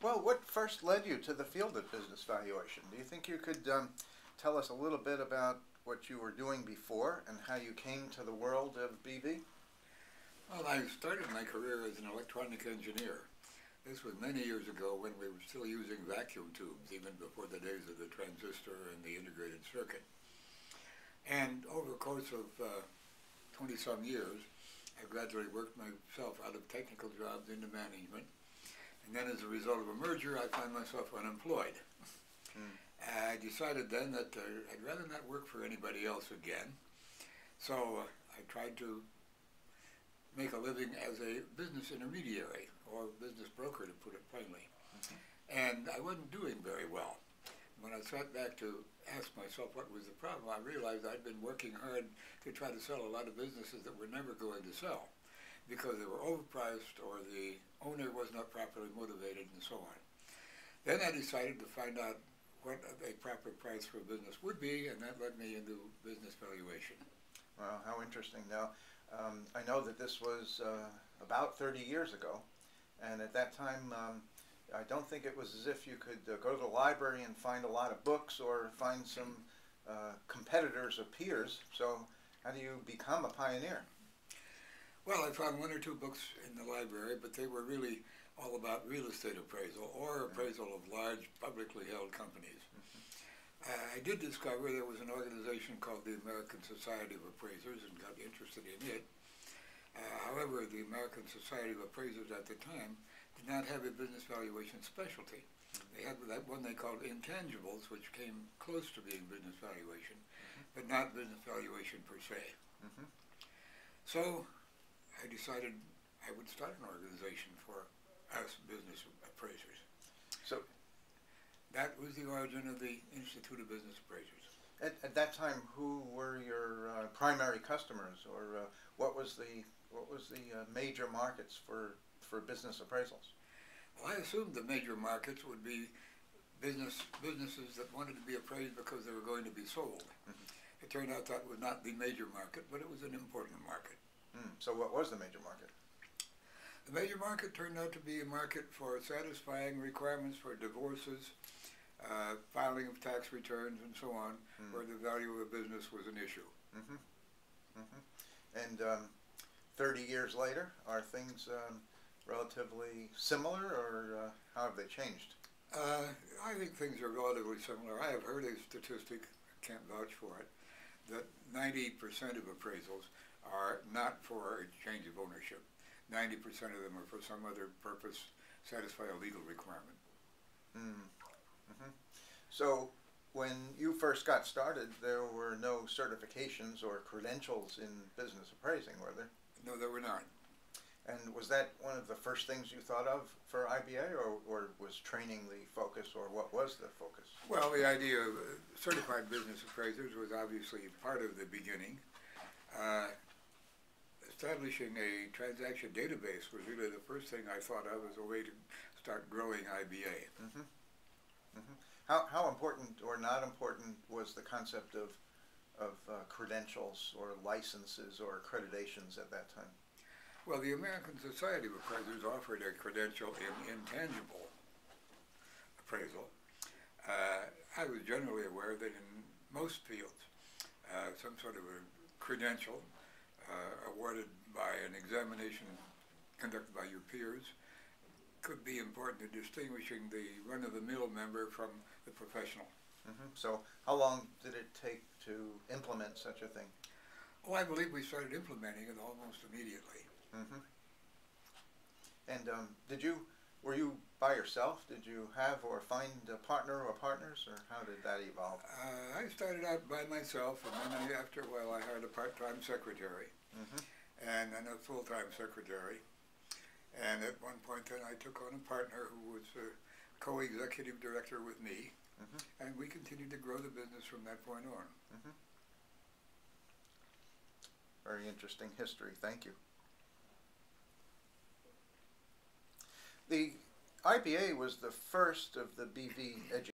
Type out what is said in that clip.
Well, what first led you to the field of business valuation? Do you think you could tell us a little bit about what you were doing before and how you came to the world of BV? Well, I started my career as an electronic engineer. This was many years ago when we were still using vacuum tubes, even before the days of the transistor and the integrated circuit. And over the course of 20-some years, I gradually worked myself out of technical jobs into management. And then as a result of a merger, I found myself unemployed. I decided then that I'd rather not work for anybody else again. So I tried to make a living as a business intermediary, or business broker, to put it plainly. And I wasn't doing very well. When I sat back to ask myself what was the problem, I realized I'd been working hard to try to sell a lot of businesses that were never going to sell because they were overpriced or the owner was not properly motivated and so on. Then I decided to find out what a proper price for a business would be, and that led me into business valuation. Wow, how interesting. Now, I know that this was about 30 years ago, and at that time, I don't think it was as if you could go to the library and find a lot of books or find some competitors or peers. So how do you become a pioneer? Well, I found one or two books in the library, but they were really all about real estate appraisal or appraisal of large publicly held companies. I did discover there was an organization called the American Society of Appraisers and got interested in it. However, the American Society of Appraisers at the time did not have a business valuation specialty. They had that one they called intangibles, which came close to being business valuation, but not business valuation per se. So I decided I would start an organization for us business appraisers. So that was the origin of the Institute of Business Appraisers. at that time, who were your primary customers, or what was the major markets for business appraisals? Well, I assumed the major markets would be businesses that wanted to be appraised because they were going to be sold. It turned out that was not the major market, but it was an important market. So what was the major market? The major market turned out to be a market for satisfying requirements for divorces, filing of tax returns, and so on, where the value of a business was an issue. And 30 years later, are things relatively similar, or how have they changed? I think things are relatively similar. I have heard a statistic, I can't vouch for it, that 90% of appraisals are not for a change of ownership. 90% of them are for some other purpose, satisfy a legal requirement. So when you first got started, there were no certifications or credentials in business appraising, were there? No, there were not. And was that one of the first things you thought of for IBA, or was training the focus, or what was the focus? Well, the idea of certified business appraisers was obviously part of the beginning. Establishing a transaction database was really the first thing I thought of as a way to start growing IBA. How important or not important was the concept of credentials or licenses or accreditations at that time? Well, the American Society of Appraisers offered a credential in intangible appraisal. I was generally aware that in most fields, some sort of a credential awarded by an examination conducted by your peers could be important in distinguishing the run-of-the-mill member from the professional. So how long did it take to implement such a thing? Oh, I believe we started implementing it almost immediately. And were you by yourself? Did you have or find a partner or partners, or how did that evolve? I started out by myself, and then after a while I hired a part-time secretary and then a full-time secretary. And at one point then I took on a partner who was a co-executive director with me, and we continued to grow the business from that point on. Very interesting history. Thank you. The IBA was the first of the BV education